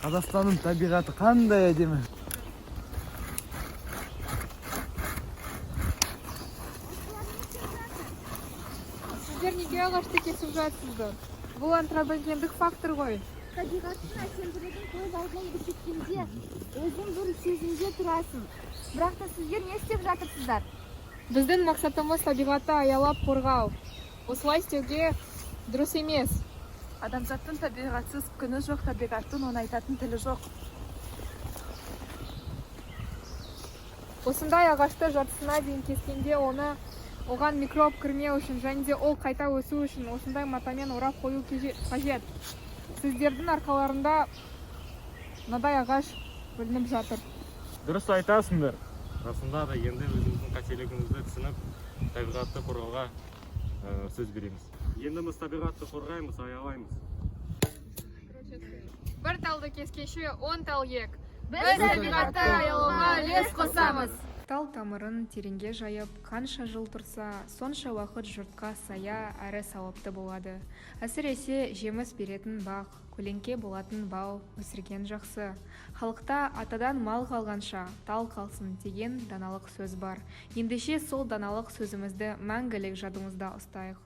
Қазақстанның табиғаты қандай әдемі. Сіздер неге ағашты кесіп жатсыздар? Бұл антропогендік фактор ғой. Табиғаттың әсемділігін көз алдынан көрсеткенде өзің бір сезімде тұрасың. Бірақ та сіздер не істеп жатырсыздар? Біздің мақсатымыз табиғатты аялап қорғау. Осылай істеуге дұрыс емес. Адамзаттың табиғатсыз күні жоқ, табиғаттың оны айтатын тілі жоқ. Осындай ағашты жартысына дейін кескенде оған микроб кірмеу үшін және де ол қайта өсу үшін осындай матамен орап қою қажет. Сіздердің арқаларында мынадай ағаш бөлініп жатыр. Дұрыс айтасыңдар. Расында да енді өзіміздің қателігімізді түсініп, табиғатты қорғауға сөз береміз. Енді біз табиғатты қорғаймыз, аялаймыз. Бір талды кескенше 10 тал ек. Біз табиғатты аялауға үлес қосамыз. Тал тамырын тереңге жайып, қанша жыл тұрса, сонша уақыт жұртқа сая әрі сауапты болады. Әсіресе жеміс беретін бақ, көлеңке болатын бау өсірген жақсы. Халықта атадан мал қалғанша тал қалсын деген даналық сөз бар. Ендеше сол даналық сөзімізді мәңгілік жадымызда ұстайық.